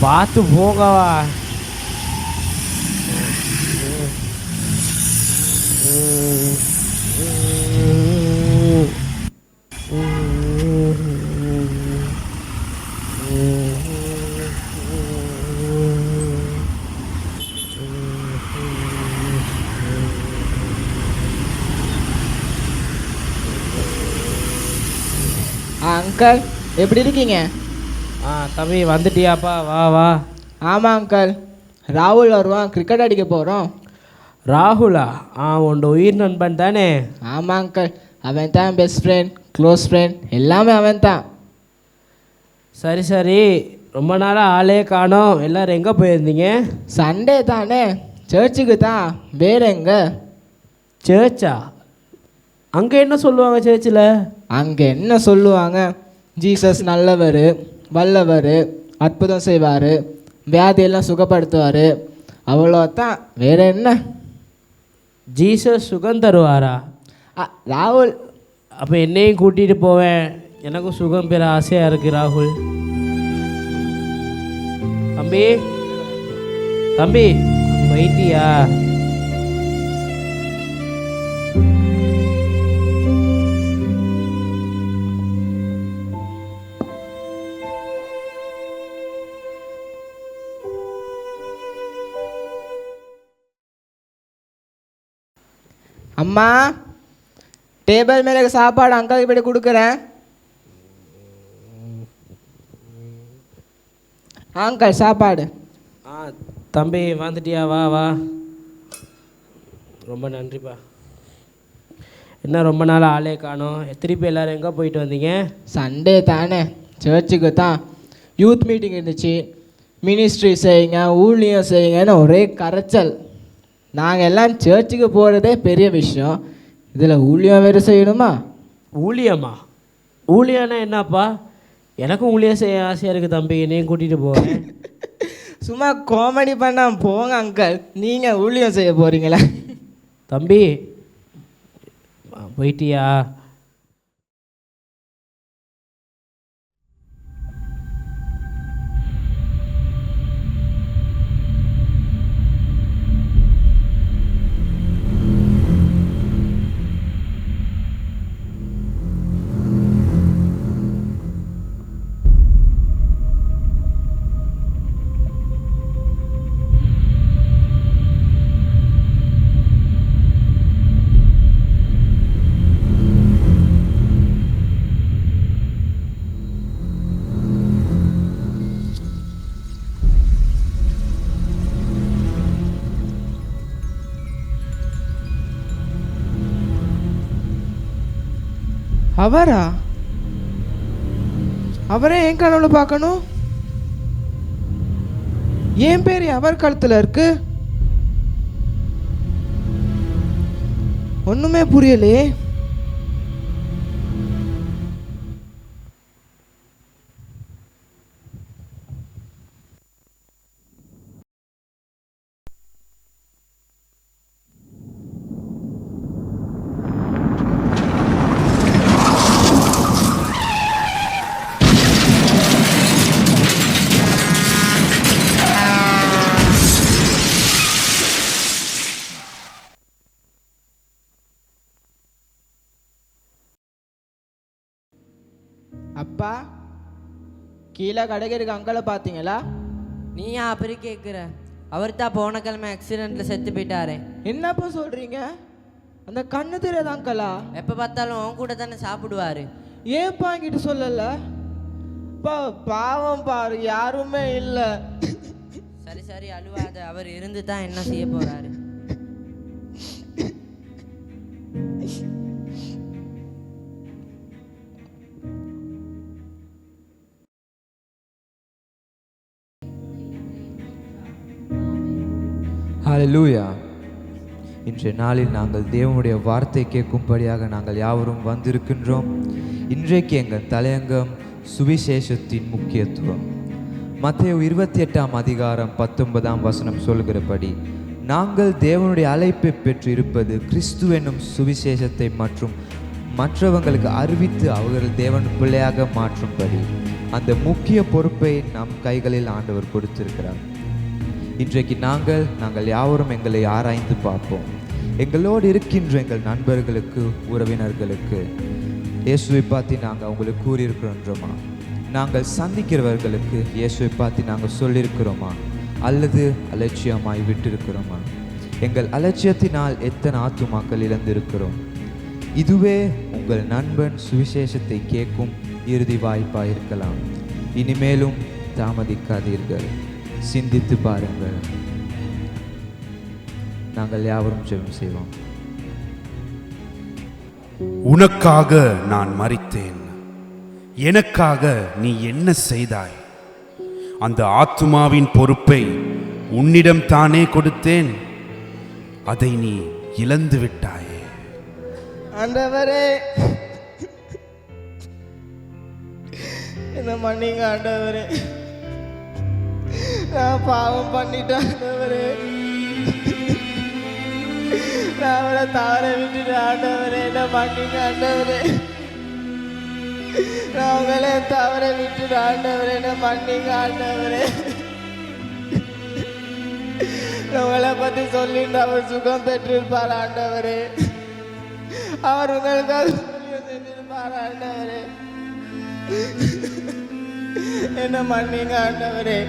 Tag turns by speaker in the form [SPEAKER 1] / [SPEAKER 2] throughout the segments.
[SPEAKER 1] பார்த்து போகவா.
[SPEAKER 2] அங்கிள் எப்படி இருக்கீங்க?
[SPEAKER 1] தம்பி வந்துட்டியாப்பா, வா வா.
[SPEAKER 2] ஆமாம் அங்கிள், ராகுல் வருவான், கிரிக்கெட் அடிக்க போகிறோம்.
[SPEAKER 1] ராகுலா? உன்னோட உயிர் நண்பன் தானே?
[SPEAKER 2] ஆமாம் அங்கிள், அவன் தான் பெஸ்ட் ஃப்ரெண்ட், க்ளோஸ் ஃப்ரெண்ட், எல்லாமே அவன் தான்.
[SPEAKER 1] சரி சரி, ரொம்ப நாளாக ஆளே காணோம். எல்லோரும் எங்கே போயிருந்தீங்க?
[SPEAKER 2] சண்டே தானே, சர்ச்சுக்கு தான். வேற எங்கே?
[SPEAKER 1] சர்ச்சா? அங்கே என்ன சொல்லுவாங்க சர்ச்சில்?
[SPEAKER 2] அங்கே என்ன சொல்லுவாங்க, ஜீசஸ் நல்லவர், வல்லவர், அற்புதம் செய்வார், வியாதியெல்லாம் சுகப்படுத்துவார், அவ்வளோதான். வேற என்ன?
[SPEAKER 1] ஜீசஸ் சுகம் தருவாரா?
[SPEAKER 2] ராகுல்.
[SPEAKER 1] அப்போ என்னையும் கூட்டிகிட்டு போவேன், எனக்கும் சுகம் பெற ஆசையாக இருக்குது. ராகுல் தம்பி, தம்பி வைத்தியா?
[SPEAKER 2] அம்மா, டேபிள் மேலே சாப்பாடு அங்கிள் இப்படி கொடுக்குறேன். அங்கிள் சாப்பாடு.
[SPEAKER 1] தம்பி வந்துட்டியா? வா வா. ரொம்ப நன்றிப்பா. என்ன ரொம்ப நாள் ஆளே காணோம். திருப்பி எல்லோரும் எங்கே போயிட்டு வந்தீங்க?
[SPEAKER 2] சண்டே தானே, சர்ச்சுக்கு தான். யூத் மீட்டிங் இருந்துச்சு, மினிஸ்ட்ரி செய்யுங்க, ஊழியம் செய்யுங்கன்னு ஒரே கரைச்சல். நாங்கள் எல்லாம் சர்ச்சுக்கு போகிறதே பெரிய விஷயம், இதில் ஊழியம் வேறு செய்யணுமா?
[SPEAKER 1] ஊழியமா? ஊழியம்னா என்னப்பா? எனக்கும் ஊழியம் செய்ய ஆசையாக இருக்குது தம்பி, என்னையும் கூட்டிகிட்டு போவேன்.
[SPEAKER 2] சும்மா காமெடி பண்ண போங்க அங்கிள், நீங்கள் ஊழியம் செய்ய போகிறீங்களா?
[SPEAKER 1] தம்பி போயிட்டியா?
[SPEAKER 2] அவரா? அவரே என் கனவுல பார்க்கணும். என் பேர் அவர் கழுத்துல இருக்கு, ஒண்ணுமே புரியலையே. அப்பா, கீழே கடைக்கு இருக்க அங்கிளை பார்த்தீங்களா?
[SPEAKER 3] நீ ஏன் அப்படி கேட்குற? அவர் தான் போன கிழமை ஆக்சிடென்ட்ல செத்து போயிட்டாரு.
[SPEAKER 2] என்னப்பா சொல்றீங்க? அந்த கண்ணு தெரியாத அங்கிளா?
[SPEAKER 3] எப்போ பார்த்தாலும் அவன் கூட தானே சாப்பிடுவாரு.
[SPEAKER 2] ஏன்ப்பா என்கிட்ட சொல்லல? பாவம் பாரு, யாருமே இல்லை.
[SPEAKER 3] சரி சரி அழுவாத, அவர் இருந்து தான் என்ன செய்ய போறாரு.
[SPEAKER 4] ஹல்லேலூயா. இன்றைய நாளில் நாங்கள் தேவனுடைய வார்த்தை கேட்கும்படியாக நாங்கள் யாவரும் வந்திருக்கின்றோம். இன்றைக்கு எங்கள் தலையங்கம் சுவிசேஷத்தின் முக்கியத்துவம். மத்தேயு 28ஆம் அதிகாரம் 19ஆம் வசனம் சொல்கிறபடி, நாங்கள் தேவனுடைய அழைப்பை பெற்று இருப்பது கிறிஸ்து என்னும் சுவிசேஷத்தை மற்றும் மற்றவங்களுக்கு அறிவித்து அவர்கள் தேவன் பிள்ளையாக மாற்றும்படி. அந்த முக்கிய பொறுப்பை நம் கைகளில் ஆண்டவர் கொடுத்திருக்கிறார். இன்றைக்கு நாங்கள் யாவரும் எங்களை ஆராய்ந்து பார்ப்போம். எங்களோடு இருக்கின்ற எங்கள் நண்பர்களுக்கு, உறவினர்களுக்கு இயேசுவை பார்த்து நாங்கள் அவங்களுக்கு கூறியிருக்கிறோன்றோமா? நாங்கள் சந்திக்கிறவர்களுக்கு இயேசுவை பார்த்து நாங்கள் சொல்லியிருக்கிறோமா? அல்லது அலட்சியமாய் விட்டிருக்கிறோமா? எங்கள் அலட்சியத்தினால் எத்தனை ஆத்துமாக்கள் இழந்திருக்கிறோம்? இதுவே உங்கள் நண்பன் சுவிசேஷத்தை கேட்கும் இறுதி வாய்ப்பாக இருக்கலாம். இனிமேலும் தாமதிக்காதீர்கள், சிந்தித்து பாருங்கள். நாங்கள் யாவரும் ஜெபம் செய்வோம்.
[SPEAKER 5] உனக்காக நான் மரித்தேன், எனக்காக நீ என்ன செய்தாய்? அந்த ஆத்துமாவின் பொறுப்பை உன்னிடம் தானே கொடுத்தேன், அதை நீ இழந்து விட்டாயே.
[SPEAKER 2] ஆண்டவரே, என்ன மன்னிங்க ஆண்டவரே. நான் பாவம் பண்ணிட்டேன் ஆண்டவரே. நான் அவரை தவற விட்டுட்டேன் ஆண்டவரே. என்ன மன்னிங்க ஆண்டவரே. நான் உங்களை தவற விட்டுட்டேன் ஆண்டவரே. என்ன மன்னிங்க ஆண்டவரே. உங்களை பற்றி சொல்லிட்டு அவர் சுகம் பெற்றிருப்பார் ஆண்டவரே. அவர் உங்களுக்காக செஞ்சிருப்பார் ஆண்டவரே. என்ன மன்னிங்க ஆண்டவரே.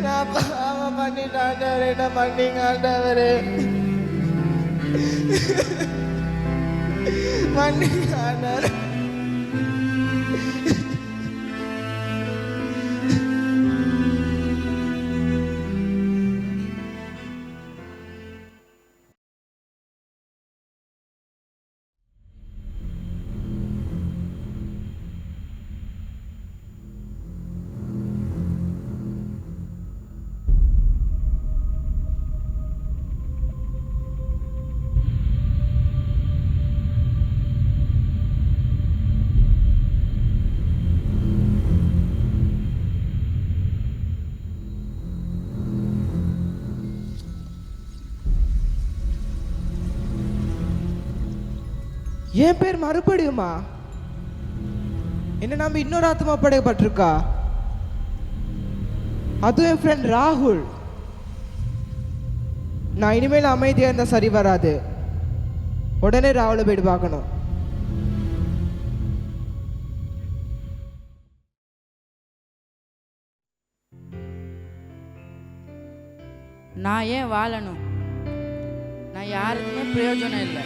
[SPEAKER 2] நான் பாவம் பண்ணிட்டேன் ஆண்டவரே. என்ன மன்னிங்க ஆண்டவரே. மன்னிங்க ஆண்டவரே. என் பேர் மறுபடியுமா? என்ன நம்ப இன்னொரு ஆத்மா படைக்கப்பட்டிருக்கா? அதுவும் என் ஃப்ரெண்ட் ராகுல். நான் இனிமேல் அமைதியாக இருந்தால் சரி வராது. உடனே ராகுலை போயிட்டு பார்க்கணும்.
[SPEAKER 6] நான் ஏன் வாழணும்? நான் யாருக்குமே பிரயோஜனம் இல்லை.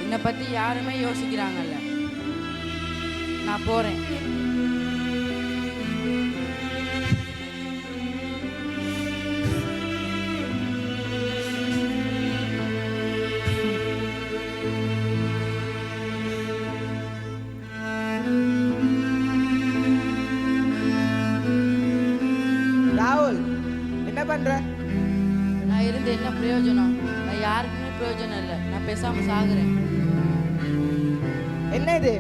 [SPEAKER 6] என்னை பற்றி யாருமே யோசிக்கிறாங்கல்ல. நான் போகிறேன்.
[SPEAKER 2] ராகுல், என்ன பண்ற?
[SPEAKER 6] நான் இருந்து என்ன பிரயோஜனம்? நான் யாருக்குமே பிரயோஜனம் இல்லை. நான் பேசாமல் சாகுறேன்.
[SPEAKER 2] என்ன இது?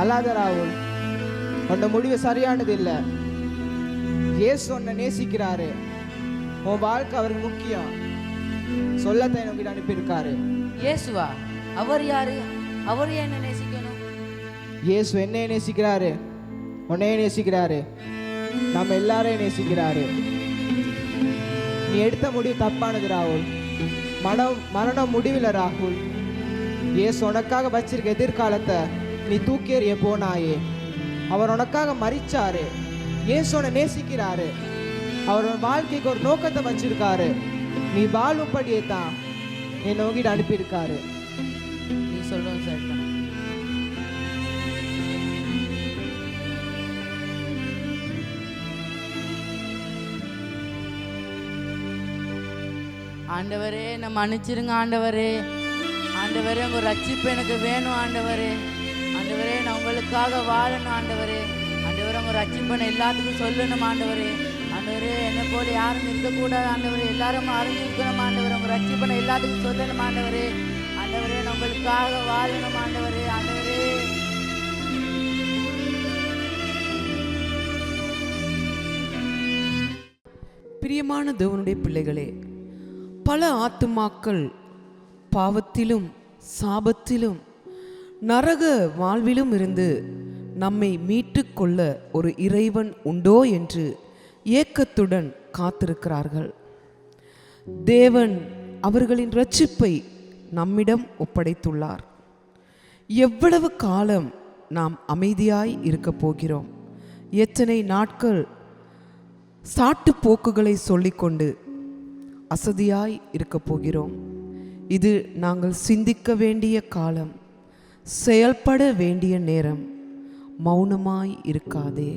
[SPEAKER 2] அல்லாத ராகுல், உன்ன முடிவு சரியானது இல்லை. இயேசு உன்னை நேசிக்கிறாரு. உன் வாழ்க்கை அவருக்கு முக்கியம். சொல்லத்தை எனக்கு அனுப்பியிருக்காரு.
[SPEAKER 6] இயேசுவா? அவர் யாரு? அவர் ஏன் என்ன நேசிக்கணும்?
[SPEAKER 2] இயேசு என்னைய நேசிக்கிறாரு, உன்னைய நேசிக்கிறாரு, நம்ம எல்லாரையும் நேசிக்கிறாரு. நீ எடுத்த முடிவு தப்பானது ராகுல். மரணம் முடிவில் ராகுல். இயேசு உனக்காக வச்சிருக்க எதிர்காலத்தை நீ தூக்கி எறிய போனாயே. அவர் உனக்காக மரிச்சாரு. இயேசு உன்னை நேசிக்கிறாரு. அவர் உன் வாழ்க்கைக்கு ஒரு நோக்கத்தை வச்சிருக்காரு. நீ வாழும்படியே தான் என்னை உங்ககிட்ட அனுப்பியிருக்காரு.
[SPEAKER 6] நீ சொல்றது சரிதான். ஆண்டவரே, என்னை மன்னிச்சிருங்க ஆண்டவரே. ஆண்டவரே, உங்கள் ரட்சிப்பு எனக்கு வேணும் ஆண்டவரே. ஆண்டவரே, நான் உங்களுக்காக வாழணும் ஆண்டவரே. ஆண்டவரே, உங்கள் ரட்சிப்பை எல்லாத்துக்கும் சொல்லணும் ஆண்டவரே. ஆண்டவரே, என்னை போல யாரும் இருக்கக்கூடாது ஆண்டவரே. எல்லாரும் அறிஞ்சிருக்கணும் ஆண்டவரே. உங்கள் ரட்சிப்பை எல்லாத்துக்கும் சொல்லணும் ஆண்டவரே. ஆண்டவரே, நான் உங்களுக்காக வாழணும் ஆண்டவரே. ஆண்டவரே,
[SPEAKER 7] பிரியமான தேவனுடைய பிள்ளைகளே, பல ஆத்துமாக்கள் பாவத்திலும் சாபத்திலும் நரக வாழ்விலும் இருந்து நம்மை மீட்டு கொள்ள ஒரு இறைவன் உண்டோ என்று ஏக்கத்துடன் காத்திருக்கிறார்கள். தேவன் அவர்களின் இரட்சிப்பை நம்மிடம் ஒப்படைத்துள்ளார். எவ்வளவு காலம் நாம் அமைதியாய் இருக்கப் போகிறோம்? எத்தனை நாட்கள் சாட்டு போக்குகளை சொல்லிக்கொண்டு அசதியாய் இருக்கப் போகிறோம்? இது நாங்கள் சிந்திக்க வேண்டிய காலம், செயல்பட வேண்டிய நேரம். மௌனமாய் இருக்காதே.